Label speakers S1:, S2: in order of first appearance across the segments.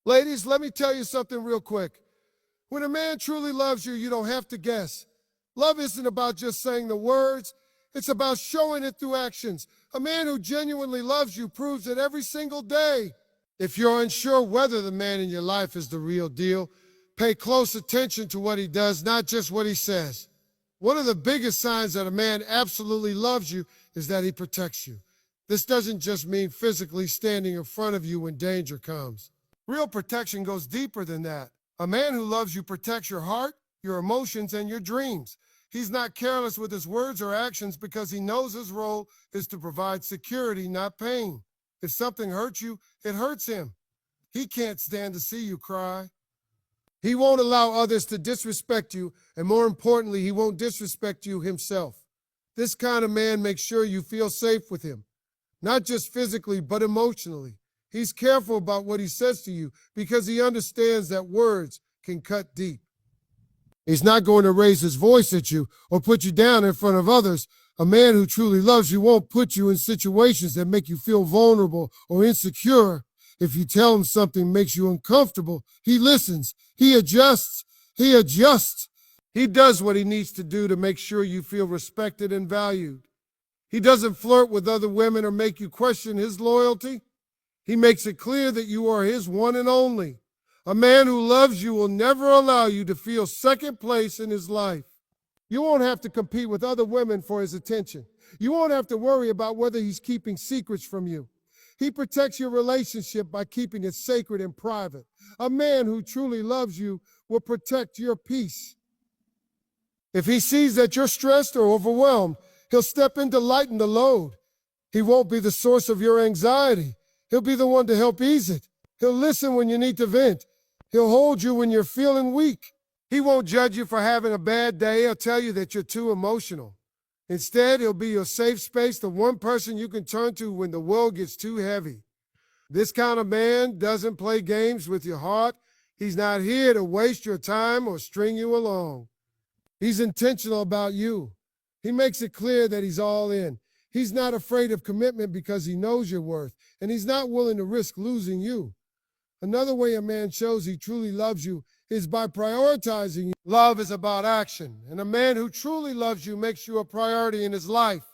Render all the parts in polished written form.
S1: Ladies, let me tell you something real quick. When a man truly loves you, you don't have to guess. Love isn't about just saying the words, it's about showing it through actions. A man who genuinely loves you proves it every single day. If you're unsure whether the man in your life is the real deal, pay close attention to what he does, not just what he says. One of the biggest signs that a man absolutely loves you is that he protects you. This doesn't just mean physically standing in front of you when danger comes. Real protection goes deeper than that. A man who loves you protects your heart, your emotions, and your dreams. He's not careless with his words or actions because he knows his role is to provide security, not pain. If something hurts you, it hurts him. He can't stand to see you cry. He won't allow others to disrespect you, and more importantly, he won't disrespect you himself. This kind of man makes sure you feel safe with him, not just physically, but emotionally. He's careful about what he says to you because he understands that words can cut deep. He's not going to raise his voice at you or put you down in front of others. A man who truly loves you won't put you in situations that make you feel vulnerable or insecure. If you tell him something makes you uncomfortable, he listens, he adjusts. He does what he needs to do to make sure you feel respected and valued. He doesn't flirt with other women or make you question his loyalty. He makes it clear that you are his one and only. A man who loves you will never allow you to feel second place in his life. You won't have to compete with other women for his attention. You won't have to worry about whether he's keeping secrets from you. He protects your relationship by keeping it sacred and private. A man who truly loves you will protect your peace. If he sees that you're stressed or overwhelmed, he'll step in to lighten the load. He won't be the source of your anxiety. He'll be the one to help ease it. He'll listen when you need to vent. He'll hold you when you're feeling weak. He won't judge you for having a bad day or tell you that you're too emotional. Instead, he'll be your safe space, the one person you can turn to when the world gets too heavy. This kind of man doesn't play games with your heart. He's not here to waste your time or string you along. He's intentional about you. He makes it clear that he's all in. He's not afraid of commitment because he knows your worth, and he's not willing to risk losing you. Another way a man shows he truly loves you is by prioritizing you. Love is about action, and a man who truly loves you makes you a priority in his life.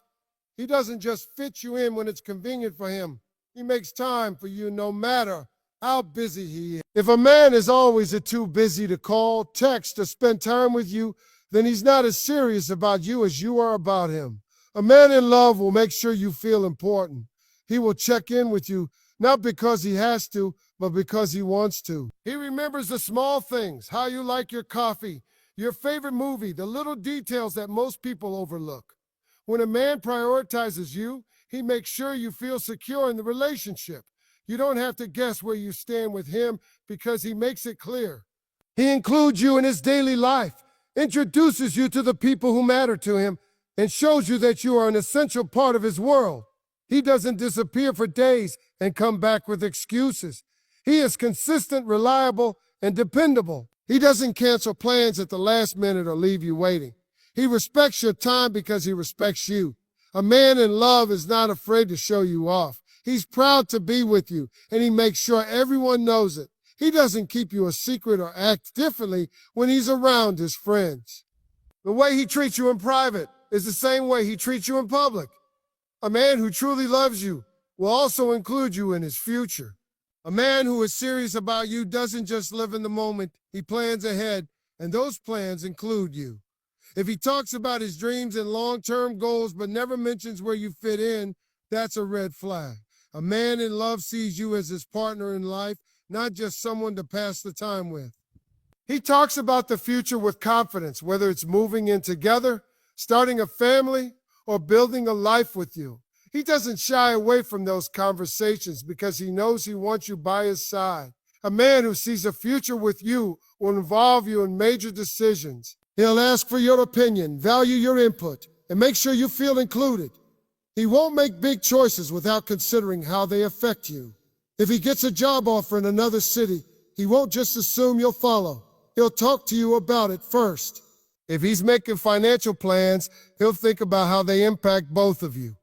S1: He doesn't just fit you in when it's convenient for him. He makes time for you no matter how busy he is. If a man is always too busy to call, text, or spend time with you, then he's not as serious about you as you are about him. A man in love will make sure you feel important. He will check in with you, not because he has to, but because he wants to. He remembers the small things, how you like your coffee, your favorite movie, the little details that most people overlook. When a man prioritizes you, he makes sure you feel secure in the relationship. You don't have to guess where you stand with him because he makes it clear. He includes you in his daily life, introduces you to the people who matter to him, and shows you that you are an essential part of his world. He doesn't disappear for days and come back with excuses. He is consistent, reliable, and dependable. He doesn't cancel plans at the last minute or leave you waiting. He respects your time because he respects you. A man in love is not afraid to show you off. He's proud to be with you, and he makes sure everyone knows it. He doesn't keep you a secret or act differently when he's around his friends. The way he treats you in private is the same way he treats you in public. A man who truly loves you will also include you in his future. A man who is serious about you doesn't just live in the moment, he plans ahead, and those plans include you. If he talks about his dreams and long-term goals but never mentions where you fit in, that's a red flag. A man in love sees you as his partner in life, not just someone to pass the time with. He talks about the future with confidence, whether it's moving in together, starting a family, or building a life with you. He doesn't shy away from those conversations because he knows he wants you by his side. A man who sees a future with you will involve you in major decisions. He'll ask for your opinion, value your input, and make sure you feel included. He won't make big choices without considering how they affect you. If he gets a job offer in another city, he won't just assume you'll follow. He'll talk to you about it first. If he's making financial plans, he'll think about how they impact both of you.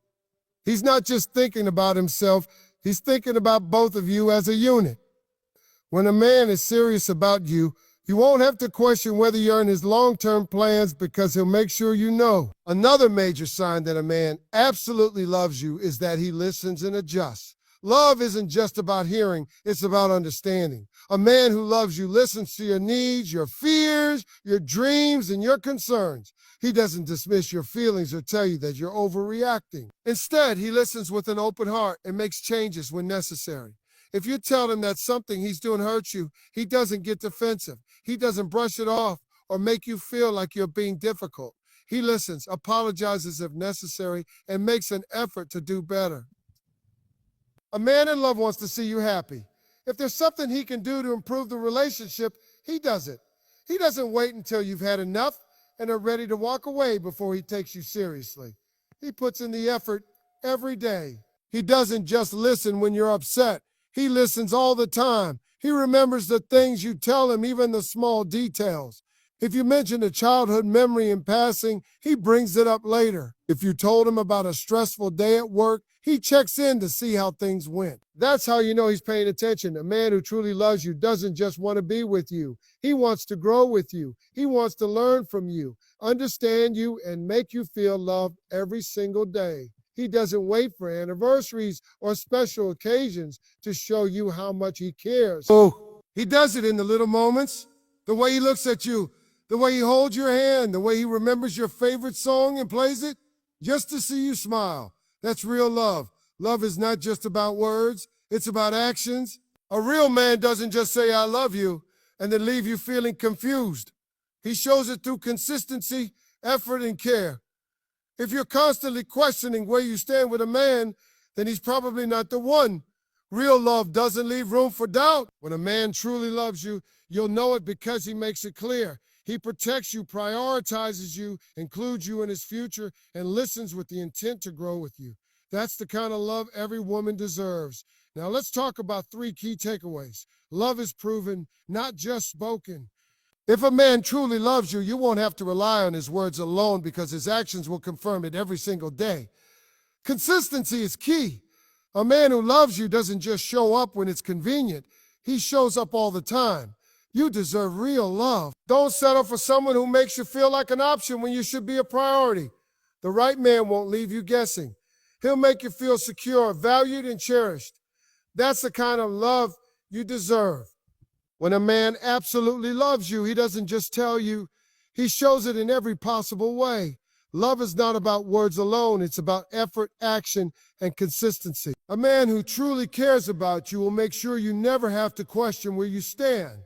S1: He's not just thinking about himself, he's thinking about both of you as a unit. When a man is serious about you, you won't have to question whether you're in his long-term plans because he'll make sure you know. Another major sign that a man absolutely loves you is that he listens and adjusts. Love isn't just about hearing, it's about understanding. A man who loves you listens to your needs, your fears, your dreams, and your concerns. He doesn't dismiss your feelings or tell you that you're overreacting. Instead, he listens with an open heart and makes changes when necessary. If you tell him that something he's doing hurts you, he doesn't get defensive. He doesn't brush it off or make you feel like you're being difficult. He listens, apologizes if necessary, and makes an effort to do better. A man in love wants to see you happy. If there's something he can do to improve the relationship, he does it. He doesn't wait until you've had enough and are ready to walk away before he takes you seriously. He puts in the effort every day. He doesn't just listen when you're upset. He listens all the time. He remembers the things you tell him, even the small details. If you mention a childhood memory in passing, he brings it up later. If you told him about a stressful day at work, he checks in to see how things went. That's how you know he's paying attention. A man who truly loves you doesn't just want to be with you. He wants to grow with you. He wants to learn from you, understand you, and make you feel loved every single day. He doesn't wait for anniversaries or special occasions to show you how much he cares. Oh, he does it in the little moments. The way he looks at you, the way he holds your hand, the way he remembers your favorite song and plays it, just to see you smile. That's real love. Love is not just about words, it's about actions. A real man doesn't just say, I love you, and then leave you feeling confused. He shows it through consistency, effort, and care. If you're constantly questioning where you stand with a man, then he's probably not the one. Real love doesn't leave room for doubt. When a man truly loves you, you'll know it because he makes it clear. He protects you, prioritizes you, includes you in his future, and listens with the intent to grow with you. That's the kind of love every woman deserves. Now let's talk about 3 key takeaways. Love is proven, not just spoken. If a man truly loves you, you won't have to rely on his words alone because his actions will confirm it every single day. Consistency is key. A man who loves you doesn't just show up when it's convenient. He shows up all the time. You deserve real love. Don't settle for someone who makes you feel like an option when you should be a priority. The right man won't leave you guessing. He'll make you feel secure, valued, and cherished. That's the kind of love you deserve. When a man absolutely loves you, he doesn't just tell you, he shows it in every possible way. Love is not about words alone, it's about effort, action, and consistency. A man who truly cares about you will make sure you never have to question where you stand.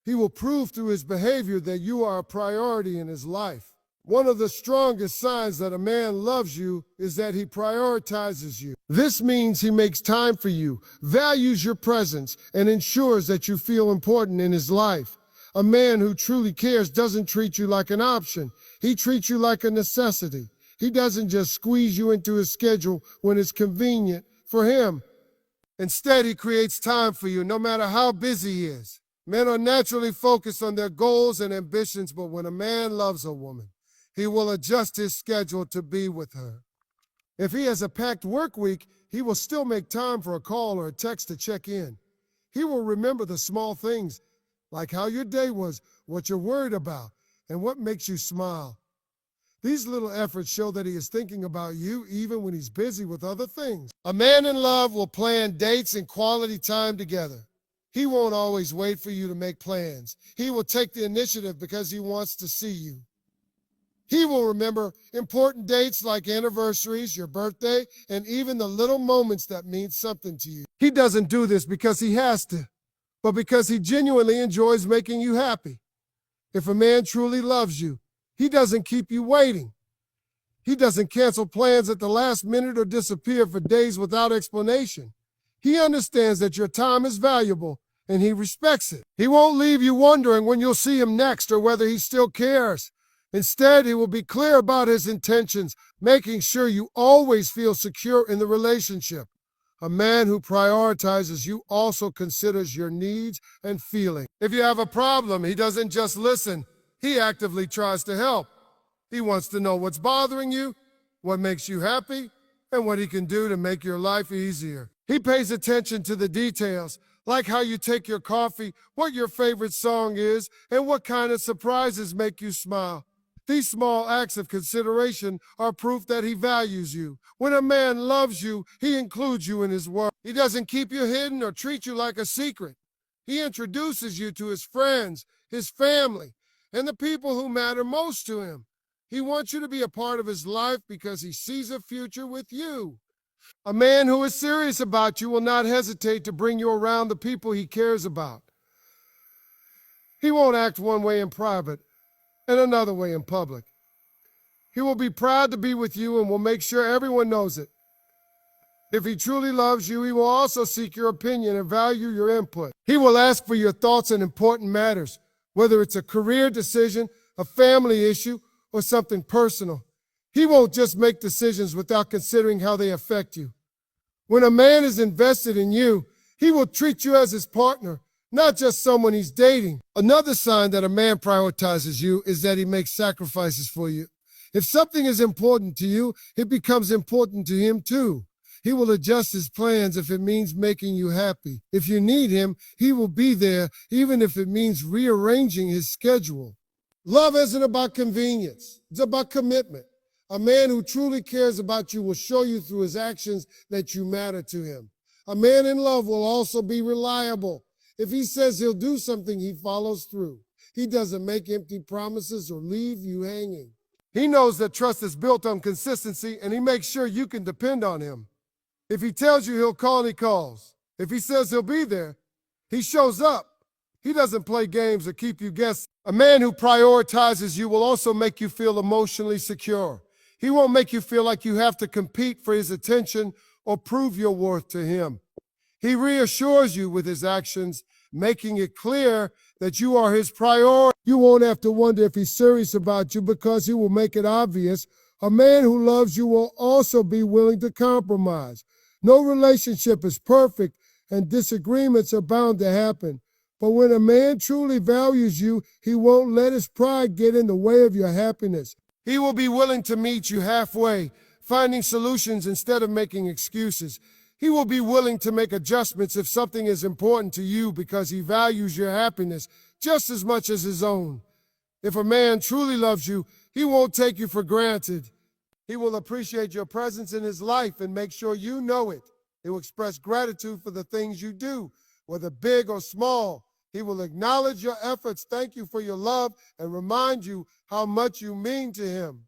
S1: He will prove through his behavior that you are a priority in his life. One of the strongest signs that a man loves you is that he prioritizes you. This means he makes time for you, values your presence, and ensures that you feel important in his life. A man who truly cares doesn't treat you like an option. He treats you like a necessity. He doesn't just squeeze you into his schedule when it's convenient for him. Instead, he creates time for you no matter how busy he is. Men are naturally focused on their goals and ambitions, but when a man loves a woman, he will adjust his schedule to be with her. If he has a packed work week, he will still make time for a call or a text to check in. He will remember the small things, like how your day was, what you're worried about, and what makes you smile. These little efforts show that he is thinking about you even when he's busy with other things. A man in love will plan dates and quality time together. He won't always wait for you to make plans. He will take the initiative because he wants to see you. He will remember important dates like anniversaries, your birthday, and even the little moments that mean something to you. He doesn't do this because he has to, but because he genuinely enjoys making you happy. If a man truly loves you, he doesn't keep you waiting. He doesn't cancel plans at the last minute or disappear for days without explanation. He understands that your time is valuable, and he respects it. He won't leave you wondering when you'll see him next or whether he still cares. Instead, he will be clear about his intentions, making sure you always feel secure in the relationship. A man who prioritizes you also considers your needs and feelings. If you have a problem, he doesn't just listen. He actively tries to help. He wants to know what's bothering you, what makes you happy, and what he can do to make your life easier. He pays attention to the details, like how you take your coffee, what your favorite song is, and what kind of surprises make you smile. These small acts of consideration are proof that he values you. When a man loves you, he includes you in his work. He doesn't keep you hidden or treat you like a secret. He introduces you to his friends, his family, and the people who matter most to him. He wants you to be a part of his life because he sees a future with you. A man who is serious about you will not hesitate to bring you around the people he cares about. He won't act one way in private and another way in public. He will be proud to be with you and will make sure everyone knows it. If he truly loves you, he will also seek your opinion and value your input. He will ask for your thoughts on important matters, whether it's a career decision, a family issue, or something personal. He won't just make decisions without considering how they affect you. When a man is invested in you, he will treat you as his partner, not just someone he's dating. Another sign that a man prioritizes you is that he makes sacrifices for you. If something is important to you, it becomes important to him too. He will adjust his plans if it means making you happy. If you need him, he will be there, even if it means rearranging his schedule. Love isn't about convenience. It's about commitment. A man who truly cares about you will show you through his actions that you matter to him. A man in love will also be reliable. If he says he'll do something, he follows through. He doesn't make empty promises or leave you hanging. He knows that trust is built on consistency, and he makes sure you can depend on him. If he tells you he'll call, he calls. If he says he'll be there, he shows up. He doesn't play games or keep you guessing. A man who prioritizes you will also make you feel emotionally secure. He won't make you feel like you have to compete for his attention or prove your worth to him. He reassures you with his actions, making it clear that you are his priority. You won't have to wonder if he's serious about you because he will make it obvious. A man who loves you will also be willing to compromise. No relationship is perfect, and disagreements are bound to happen. But when a man truly values you, he won't let his pride get in the way of your happiness. He will be willing to meet you halfway, finding solutions instead of making excuses. He will be willing to make adjustments if something is important to you because he values your happiness just as much as his own. If a man truly loves you, he won't take you for granted. He will appreciate your presence in his life and make sure you know it. He will express gratitude for the things you do, whether big or small. He will acknowledge your efforts, thank you for your love, and remind you how much you mean to him.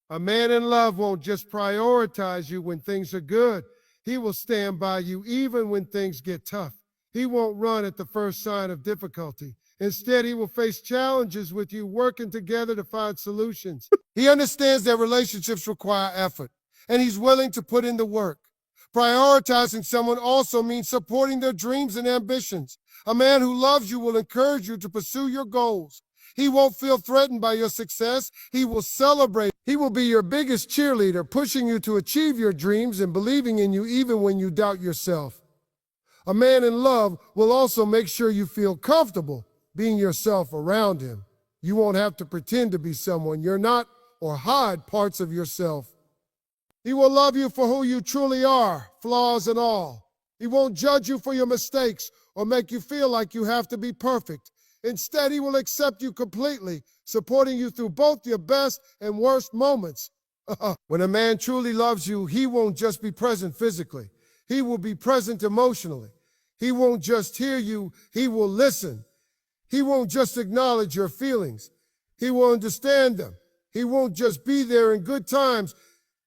S1: A man in love won't just prioritize you when things are good. He will stand by you even when things get tough. He won't run at the first sign of difficulty. Instead, he will face challenges with you, working together to find solutions. He understands that relationships require effort, and he's willing to put in the work. Prioritizing someone also means supporting their dreams and ambitions. A man who loves you will encourage you to pursue your goals. He won't feel threatened by your success. He will celebrate. He will be your biggest cheerleader, pushing you to achieve your dreams and believing in you even when you doubt yourself. A man in love will also make sure you feel comfortable being yourself around him. You won't have to pretend to be someone you're not or hide parts of yourself. He will love you for who you truly are, flaws and all. He won't judge you for your mistakes or make you feel like you have to be perfect. Instead, he will accept you completely, supporting you through both your best and worst moments. When a man truly loves you, he won't just be present physically. He will be present emotionally. He won't just hear you, he will listen. He won't just acknowledge your feelings. He will understand them. He won't just be there in good times.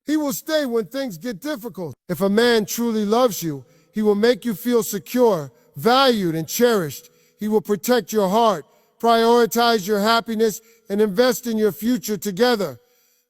S1: He will stay when things get difficult. If a man truly loves you, he will make you feel secure, valued, and cherished. He will protect your heart, prioritize your happiness, and invest in your future together.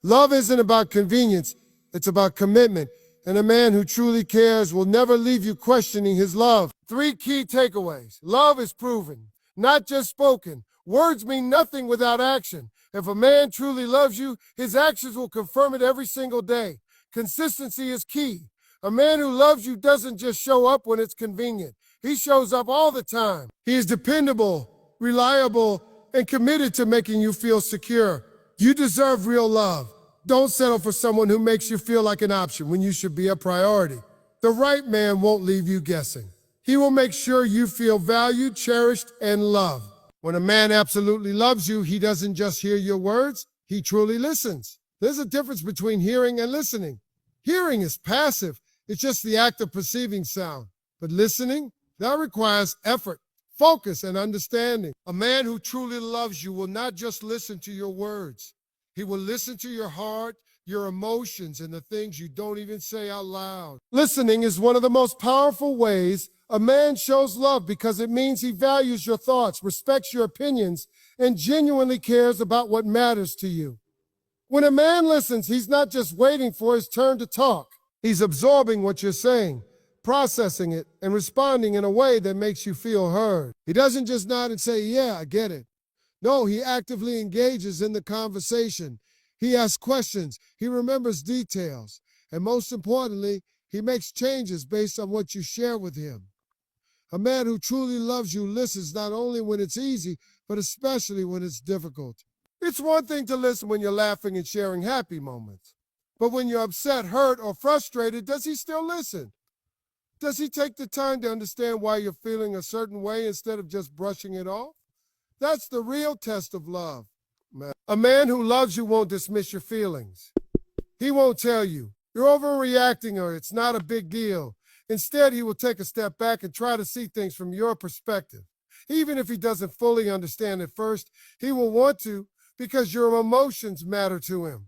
S1: Love isn't about convenience, it's about commitment. And a man who truly cares will never leave you questioning his love. 3 key takeaways. Love is proven, not just spoken. Words mean nothing without action. If a man truly loves you, his actions will confirm it every single day. Consistency is key. A man who loves you doesn't just show up when it's convenient. He shows up all the time. He is dependable, reliable, and committed to making you feel secure. You deserve real love. Don't settle for someone who makes you feel like an option when you should be a priority. The right man won't leave you guessing. He will make sure you feel valued, cherished, and loved. When a man absolutely loves you, he doesn't just hear your words, he truly listens. There's a difference between hearing and listening. Hearing is passive. It's just the act of perceiving sound. But listening, that requires effort, focus, and understanding. A man who truly loves you will not just listen to your words. He will listen to your heart, your emotions, and the things you don't even say out loud. Listening is one of the most powerful ways a man shows love because it means he values your thoughts, respects your opinions, and genuinely cares about what matters to you. When a man listens, he's not just waiting for his turn to talk. He's absorbing what you're saying, processing it, and responding in a way that makes you feel heard. He doesn't just nod and say, "Yeah, I get it." No, he actively engages in the conversation. He asks questions, he remembers details, and most importantly, he makes changes based on what you share with him. A man who truly loves you listens not only when it's easy, but especially when it's difficult. It's one thing to listen when you're laughing and sharing happy moments. But when you're upset, hurt, or frustrated, does he still listen? Does he take the time to understand why you're feeling a certain way instead of just brushing it off? That's the real test of love. A man who loves you won't dismiss your feelings. He won't tell you, "You're overreacting," or "It's not a big deal." Instead, he will take a step back and try to see things from your perspective. Even if he doesn't fully understand at first, he will want to because your emotions matter to him.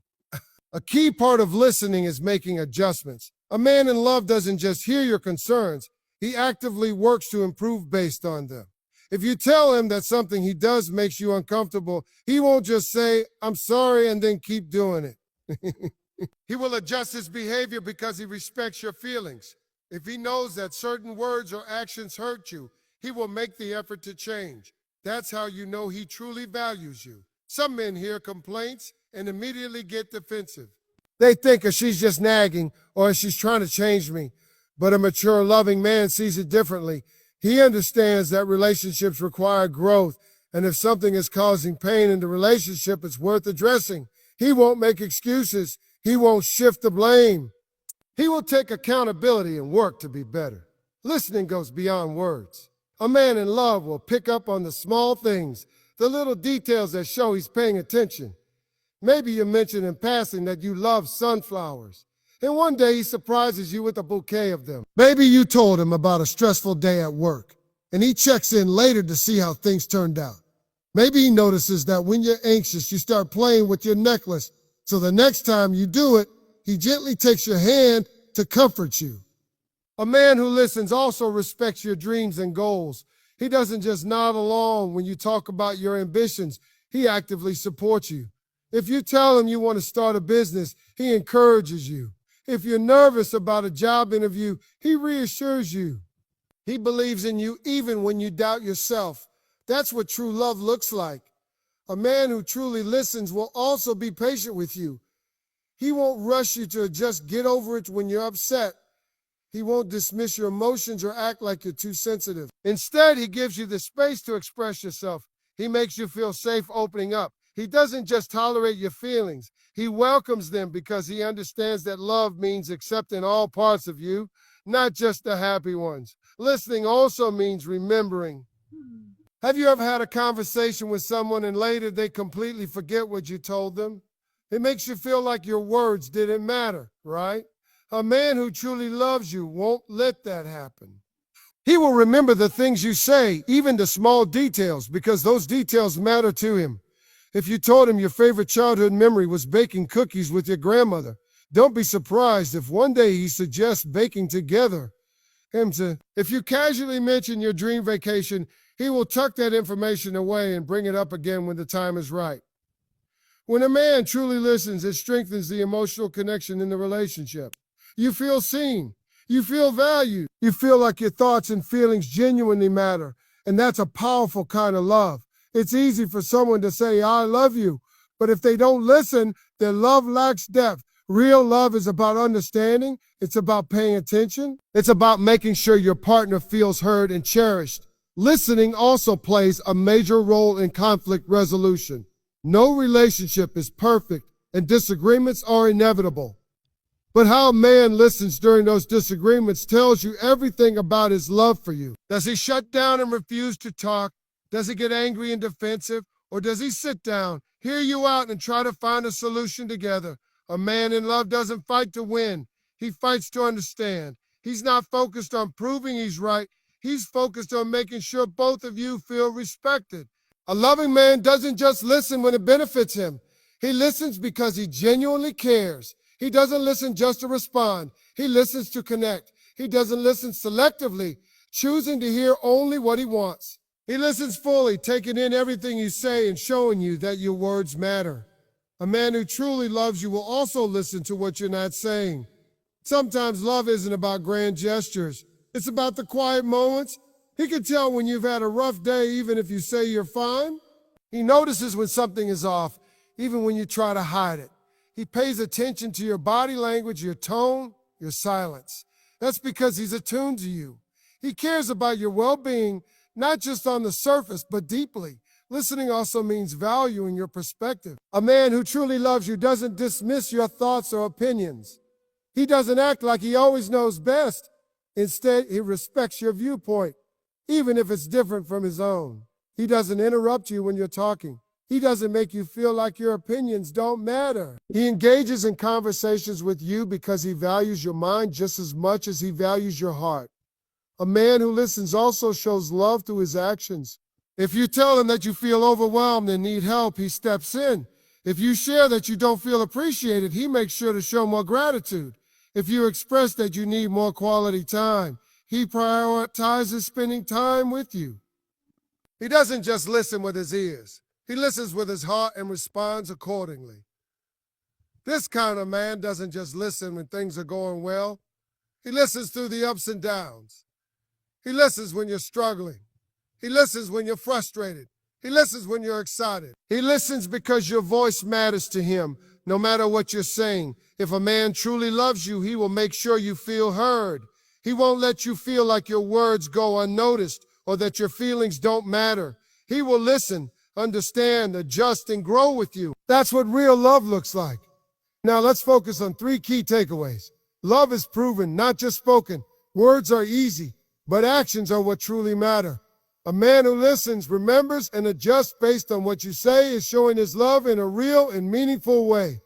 S1: A key part of listening is making adjustments. A man in love doesn't just hear your concerns, he actively works to improve based on them. If you tell him that something he does makes you uncomfortable, he won't just say, "I'm sorry," and then keep doing it. He will adjust his behavior because he respects your feelings. If he knows that certain words or actions hurt you, he will make the effort to change. That's how you know he truly values you. Some men hear complaints and immediately get defensive. They think, she's just nagging, or she's trying to change me. But a mature, loving man sees it differently. He understands that relationships require growth, and if something is causing pain in the relationship, it's worth addressing. He won't make excuses. He won't shift the blame. He will take accountability and work to be better. Listening goes beyond words. A man in love will pick up on the small things, the little details that show he's paying attention. Maybe you mentioned in passing that you love sunflowers, and one day he surprises you with a bouquet of them. Maybe you told him about a stressful day at work, and he checks in later to see how things turned out. Maybe he notices that when you're anxious, you start playing with your necklace, so the next time you do it, he gently takes your hand to comfort you. A man who listens also respects your dreams and goals. He doesn't just nod along when you talk about your ambitions. He actively supports you. If you tell him you want to start a business, he encourages you. If you're nervous about a job interview, he reassures you. He believes in you even when you doubt yourself. That's what true love looks like. A man who truly listens will also be patient with you. He won't rush you to just get over it when you're upset. He won't dismiss your emotions or act like you're too sensitive. Instead, he gives you the space to express yourself. He makes you feel safe opening up. He doesn't just tolerate your feelings. He welcomes them because he understands that love means accepting all parts of you, not just the happy ones. Listening also means remembering. Have you ever had a conversation with someone and later they completely forget what you told them? It makes you feel like your words didn't matter, right? A man who truly loves you won't let that happen. He will remember the things you say, even the small details, because those details matter to him. If you told him your favorite childhood memory was baking cookies with your grandmother, don't be surprised if one day he suggests baking together. If you casually mention your dream vacation, he will tuck that information away and bring it up again when the time is right. When a man truly listens, it strengthens the emotional connection in the relationship. You feel seen. You feel valued. You feel like your thoughts and feelings genuinely matter. And that's a powerful kind of love. It's easy for someone to say, "I love you," but if they don't listen, their love lacks depth. Real love is about understanding. It's about paying attention. It's about making sure your partner feels heard and cherished. Listening also plays a major role in conflict resolution. No relationship is perfect, and disagreements are inevitable. But how a man listens during those disagreements tells you everything about his love for you. Does he shut down and refuse to talk? Does he get angry and defensive? Or does he sit down, hear you out, and try to find a solution together? A man in love doesn't fight to win. He fights to understand. He's not focused on proving he's right. He's focused on making sure both of you feel respected. A loving man doesn't just listen when it benefits him. He listens because he genuinely cares. He doesn't listen just to respond. He listens to connect. He doesn't listen selectively, choosing to hear only what he wants. He listens fully, taking in everything you say and showing you that your words matter. A man who truly loves you will also listen to what you're not saying. Sometimes love isn't about grand gestures. It's about the quiet moments. He can tell when you've had a rough day even if you say you're fine. He notices when something is off, even when you try to hide it. He pays attention to your body language, your tone, your silence. That's because he's attuned to you. He cares about your well-being, not just on the surface, but deeply. Listening also means valuing your perspective. A man who truly loves you doesn't dismiss your thoughts or opinions. He doesn't act like he always knows best. Instead, he respects your viewpoint, even if it's different from his own. He doesn't interrupt you when you're talking. He doesn't make you feel like your opinions don't matter. He engages in conversations with you because he values your mind just as much as he values your heart. A man who listens also shows love through his actions. If you tell him that you feel overwhelmed and need help, he steps in. If you share that you don't feel appreciated, he makes sure to show more gratitude. If you express that you need more quality time, he prioritizes spending time with you. He doesn't just listen with his ears. He listens with his heart and responds accordingly. This kind of man doesn't just listen when things are going well. He listens through the ups and downs. He listens when you're struggling. He listens when you're frustrated. He listens when you're excited. He listens because your voice matters to him, no matter what you're saying. If a man truly loves you, he will make sure you feel heard. He won't let you feel like your words go unnoticed or that your feelings don't matter. He will listen, understand, adjust, and grow with you. That's what real love looks like. Now let's focus on 3 key takeaways. Love is proven, not just spoken. Words are easy, but actions are what truly matter. A man who listens, remembers, and adjusts based on what you say is showing his love in a real and meaningful way.